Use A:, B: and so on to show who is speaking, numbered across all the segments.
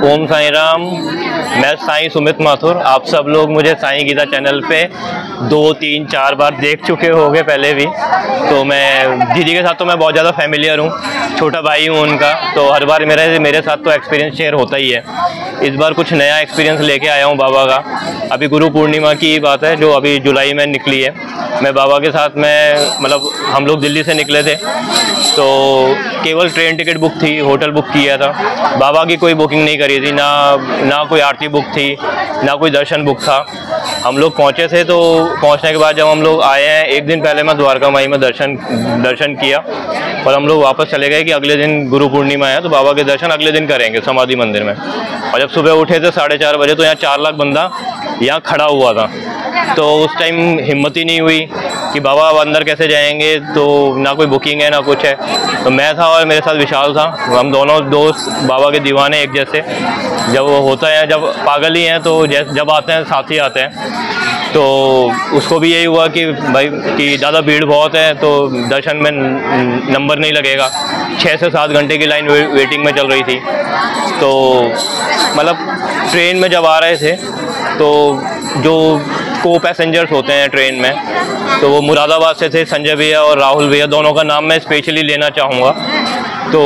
A: ओम साईं राम। मैं साईं सुमित माथुर। आप सब लोग मुझे साईं गीता चैनल पे 2, 3, 4 बार देख चुके होंगे पहले भी। तो मैं दीदी के साथ तो मैं बहुत ज़्यादा फेमिलियर हूँ, छोटा भाई हूँ उनका, तो हर बार मेरे साथ तो एक्सपीरियंस शेयर होता ही है। इस बार कुछ नया एक्सपीरियंस लेके आया हूँ बाबा का। अभी गुरु पूर्णिमा की बात है जो अभी जुलाई में निकली है। मैं बाबा के साथ में मतलब हम लोग दिल्ली से निकले थे, तो केवल ट्रेन टिकट बुक थी, होटल बुक किया था, बाबा की कोई बुकिंग नहीं करी थी, ना कोई आरती बुक थी, ना कोई दर्शन बुक था। हम लोग पहुँचे थे, तो पहुँचने के बाद जब हम लोग आए हैं, एक दिन पहले मैं द्वारका माई में दर्शन किया और हम लोग वापस चले गए कि अगले दिन गुरु पूर्णिमा है तो बाबा के दर्शन अगले दिन करेंगे समाधि मंदिर में। और जब सुबह उठे थे 4:30 बजे, तो यहाँ 4 लाख बंदा यहाँ खड़ा हुआ था। तो उस टाइम हिम्मत ही नहीं हुई कि बाबा अब अंदर कैसे जाएंगे, तो ना कोई बुकिंग है ना कुछ है। तो मैं था और मेरे साथ विशाल था, हम दोनों दोस्त बाबा के दीवाने एक जैसे। जब वो होता है, जब पागल ही हैं तो जब आते हैं साथ ही आते हैं। तो उसको भी यही हुआ कि भाई कि ज़्यादा भीड़ बहुत है तो दर्शन में नंबर नहीं लगेगा। 6 से 7 घंटे की लाइन वेटिंग में चल रही थी। तो मतलब ट्रेन में जब आ रहे थे तो जो को पैसेंजर्स होते हैं ट्रेन में, तो वो मुरादाबाद से थे, संजय भैया और राहुल भैया, दोनों का नाम मैं स्पेशली लेना चाहूँगा। तो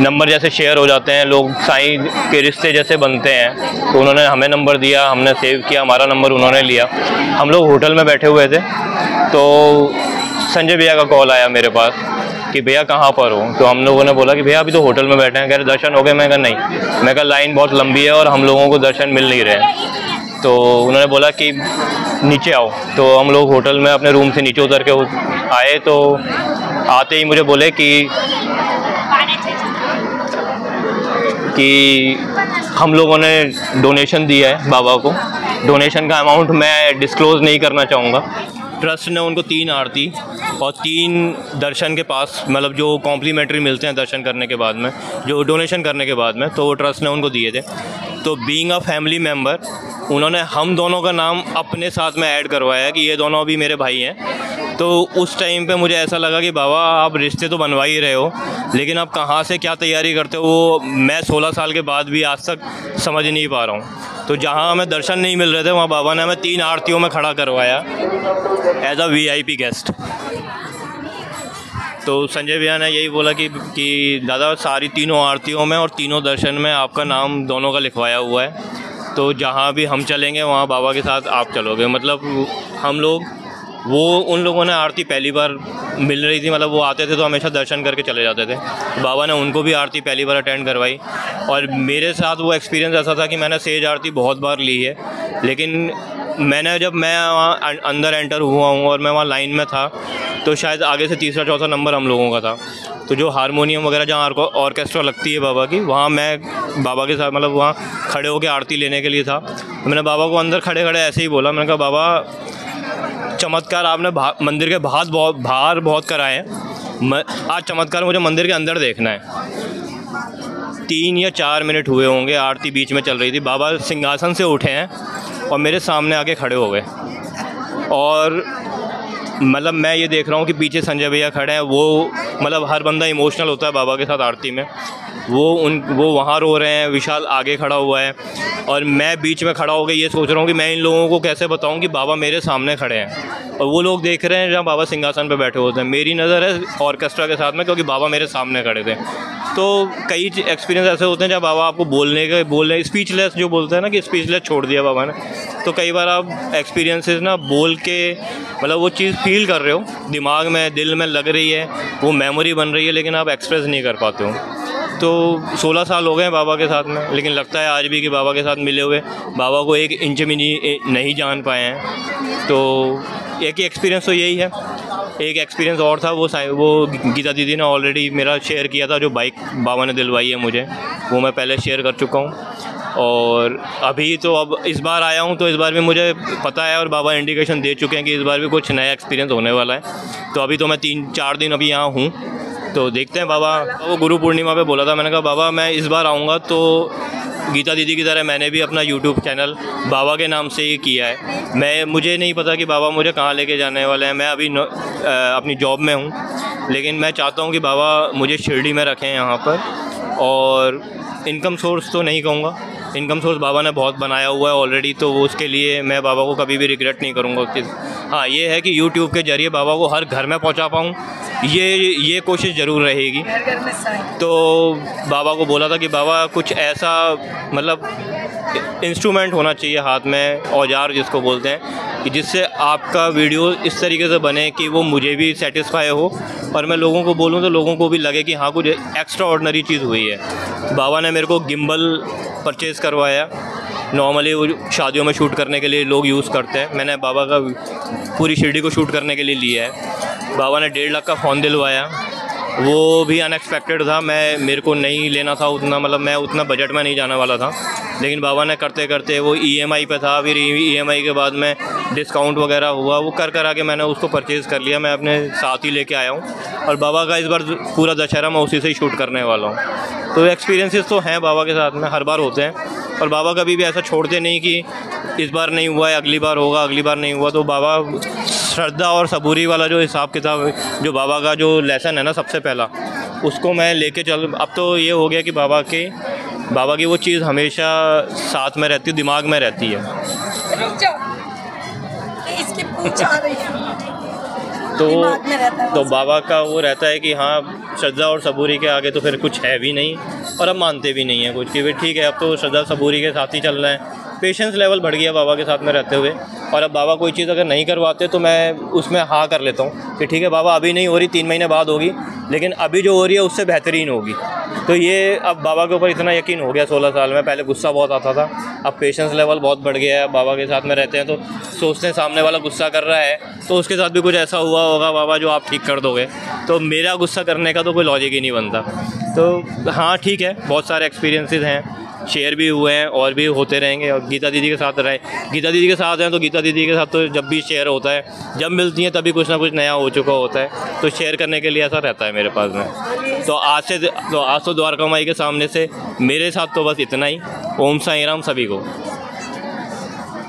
A: नंबर जैसे शेयर हो जाते हैं, लोग साईं के रिश्ते जैसे बनते हैं, तो उन्होंने हमें नंबर दिया, हमने सेव किया, हमारा नंबर उन्होंने लिया। हम लोग होटल में बैठे हुए थे, तो संजय भैया का कॉल आया मेरे पास कि भैया कहाँ पर हो। तो हम लोगों ने बोला कि भैया अभी तो होटल में बैठे हैं। कह रहे दर्शन हो गए? मैं कहा नहीं। मैं कहा लाइन बहुत लंबी है और हम लोगों को दर्शन मिल नहीं रहे। तो उन्होंने बोला कि नीचे आओ। तो हम लोग होटल में अपने रूम से नीचे उतर के आए, तो आते ही मुझे बोले कि हम लोगों ने डोनेशन दिया है बाबा को। डोनेशन का अमाउंट मैं डिस्क्लोज़ नहीं करना चाहूँगा। ट्रस्ट ने उनको 3 आरती और 3 दर्शन के पास, मतलब जो कॉम्प्लीमेंट्री मिलते हैं दर्शन करने के बाद में, जो डोनेशन करने के बाद में, तो वो ट्रस्ट ने उनको दिए थे। तो बीइंग अ फैमिली मेम्बर उन्होंने हम दोनों का नाम अपने साथ में ऐड करवाया कि ये दोनों अभी मेरे भाई हैं। तो उस टाइम पे मुझे ऐसा लगा कि बाबा आप रिश्ते तो बनवा ही रहे हो, लेकिन आप कहाँ से क्या तैयारी करते हो वो मैं 16 साल के बाद भी आज तक समझ नहीं पा रहा हूँ। तो जहाँ हमें दर्शन नहीं मिल रहे थे, वहाँ बाबा ने हमें 3 आरतियों में खड़ा करवाया एज अ VIP गेस्ट। तो संजय भैया ने यही बोला कि दादा सारी तीनों आरतियों में और तीनों दर्शन में आपका नाम दोनों का लिखवाया हुआ है, तो जहाँ भी हम चलेंगे वहाँ बाबा के साथ आप चलोगे। मतलब हम लोग उन लोगों ने आरती पहली बार मिल रही थी, मतलब वो आते थे तो हमेशा दर्शन करके चले जाते थे। बाबा ने उनको भी आरती पहली बार अटेंड करवाई। और मेरे साथ वो एक्सपीरियंस ऐसा था कि मैंने सेज आरती बहुत बार ली है, लेकिन जब मैं वहाँ अंदर एंटर हुआ हूँ और मैं वहाँ लाइन में था, तो शायद आगे से तीसरा चौथा नंबर हम लोगों का था। तो जो हारमोनियम वगैरह जहाँ ऑर्केस्ट्रा लगती है बाबा की, वहाँ मैं बाबा के साथ मतलब वहाँ खड़े होकर आरती लेने के लिए था। तो मैंने बाबा को अंदर खड़े खड़े ऐसे ही बोला, मैंने कहा बाबा चमत्कार आपने मंदिर के बाहर बहुत कराए हैं, आज चमत्कार मुझे मंदिर के अंदर देखना है। 3 या 4 मिनट हुए होंगे, आरती बीच में चल रही थी, बाबा सिंहासन से उठे हैं और मेरे सामने आके खड़े हो गए। और मतलब मैं ये देख रहा हूँ कि पीछे संजय भैया खड़े हैं। वो मतलब हर बंदा इमोशनल होता है बाबा के साथ आरती में। वो वहाँ रो रहे हैं, विशाल आगे खड़ा हुआ है और मैं बीच में खड़ा होकर ये सोच रहा हूँ कि मैं इन लोगों को कैसे बताऊँ कि बाबा मेरे सामने खड़े हैं। और वो लोग देख रहे हैं जहाँ बाबा सिंहासन पे बैठे होते हैं। मेरी नज़र है ऑर्केस्ट्रा के साथ में, क्योंकि बाबा मेरे सामने खड़े थे। तो कई एक्सपीरियंस ऐसे होते हैं जब बाबा आपको बोलने स्पीचलेस जो बोलते हैं ना कि स्पीचलेस छोड़ दिया बाबा ने। तो कई बार आप एक्सपीरियंसेस ना बोल के मतलब वो चीज़ फील कर रहे हो, दिमाग में दिल में लग रही है, वो मेमोरी बन रही है, लेकिन आप एक्सप्रेस नहीं कर पाते हो। तो 16 साल हो गए हैं बाबा के साथ में, लेकिन लगता है आज भी कि बाबा के साथ मिले हुए बाबा को 1 इंच में नहीं जान पाए हैं। तो एक ही एक्सपीरियंस तो यही है। एक एक्सपीरियंस और था, वो गीता दीदी ने ऑलरेडी मेरा शेयर किया था, जो बाइक बाबा ने दिलवाई है मुझे, वो मैं पहले शेयर कर चुका हूँ। और अभी तो अब इस बार आया हूँ, तो इस बार भी मुझे पता है और बाबा इंडिकेशन दे चुके हैं कि इस बार भी कुछ नया एक्सपीरियंस होने वाला है। तो अभी तो मैं 3-4 दिन अभी यहाँ हूँ, तो देखते हैं। बाबा वो गुरु पूर्णिमा पे बोला था, मैंने कहा बाबा मैं इस बार आऊँगा तो गीता दीदी की तरह मैंने भी अपना यूट्यूब चैनल बाबा के नाम से ही किया है। मुझे नहीं पता कि बाबा मुझे कहाँ लेके जाने वाले हैं। मैं अभी अपनी जॉब में हूँ, लेकिन मैं चाहता हूँ कि बाबा मुझे शिरडी में रखें यहाँ पर, और इनकम सोर्स तो नहीं कहूँगा, इनकम सोर्स बाबा ने बहुत बनाया हुआ है ऑलरेडी, तो वो उसके लिए मैं बाबा को कभी भी रिग्रेट नहीं करूँगा उस चीज़। हाँ, ये है कि यूट्यूब के ज़रिए बाबा को हर घर में पहुँचा पाऊँ, ये कोशिश ज़रूर रहेगी। तो बाबा को बोला था कि बाबा कुछ ऐसा मतलब इंस्ट्रूमेंट होना चाहिए हाथ में, औजार जिसको बोलते हैं, कि जिससे आपका वीडियो इस तरीके से बने कि वो मुझे भी सेटिस्फाई हो और मैं लोगों को बोलूँ तो लोगों को भी लगे कि हाँ कुछ एक्स्ट्रा ऑर्डिनरी चीज़ हुई है। बाबा ने मेरे को गिम्बल परचेज़ करवाया, नॉर्मली वो शादियों में शूट करने के लिए लोग यूज़ करते हैं, मैंने बाबा का पूरी शिरडी को शूट करने के लिए लिया है। बाबा ने 1.5 लाख का फ़ोन दिलवाया, वो भी अनएक्सपेक्टेड था, मेरे को नहीं लेना था उतना, मतलब मैं उतना बजट में नहीं जाने वाला था, लेकिन बाबा ने करते करते वो EMI पे था, फिर EMI के बाद में डिस्काउंट वगैरह हुआ, वो कर आके मैंने उसको परचेज़ कर लिया। मैं अपने साथ ही लेके आया हूँ और बाबा का इस बार पूरा दशहरा मैं उसी से ही शूट करने वाला हूँ। तो एक्सपीरियंसेस तो हैं बाबा के साथ में, हर बार होते हैं, और बाबा कभी भी ऐसा छोड़ते नहीं कि इस बार नहीं हुआ है अगली बार होगा, अगली बार नहीं हुआ। तो बाबा श्रद्धा और सबूरी वाला जो हिसाब किताब, जो बाबा का जो लेसन है ना सबसे पहला, उसको मैं लेके चल। अब तो ये हो गया कि बाबा की वो चीज़ हमेशा साथ में रहती है, दिमाग में रहती है। तो बाबा का वो रहता है कि हाँ, श्रद्धा और सबूरी के आगे तो फिर कुछ है भी नहीं, और अब मानते भी नहीं है कुछ, कि भाई ठीक है अब तो श्रद्धा सबूरी के साथ ही चल रहे हैं। पेशेंस लेवल बढ़ गया बाबा के साथ में रहते हुए, और अब बाबा कोई चीज़ अगर नहीं करवाते तो मैं उसमें हाँ कर लेता हूँ कि ठीक है बाबा अभी नहीं हो रही, 3 महीने बाद होगी, लेकिन अभी जो हो रही है उससे बेहतरीन होगी। तो ये अब बाबा के ऊपर इतना यकीन हो गया 16 साल में। पहले गुस्सा बहुत आता था, अब पेशेंस लेवल बहुत बढ़ गया है। बाबा के साथ में रहते हैं तो सोचते हैं सामने वाला गुस्सा कर रहा है तो उसके साथ भी कुछ ऐसा हुआ होगा बाबा जो आप ठीक कर दोगे, तो मेरा गुस्सा करने का तो कोई लॉजिक ही नहीं बनता। तो हाँ ठीक है, बहुत सारे एक्सपीरियंसेस हैं, शेयर भी हुए हैं और भी होते रहेंगे। और गीता दीदी के साथ गीता दीदी के साथ हैं तो गीता दीदी के साथ तो जब भी शेयर होता है, जब मिलती हैं तभी कुछ ना कुछ नया हो चुका होता है, तो शेयर करने के लिए ऐसा रहता है मेरे पास में। तो आज तो द्वारका माई के सामने से मेरे साथ तो बस इतना ही। ओम साईं राम सभी को।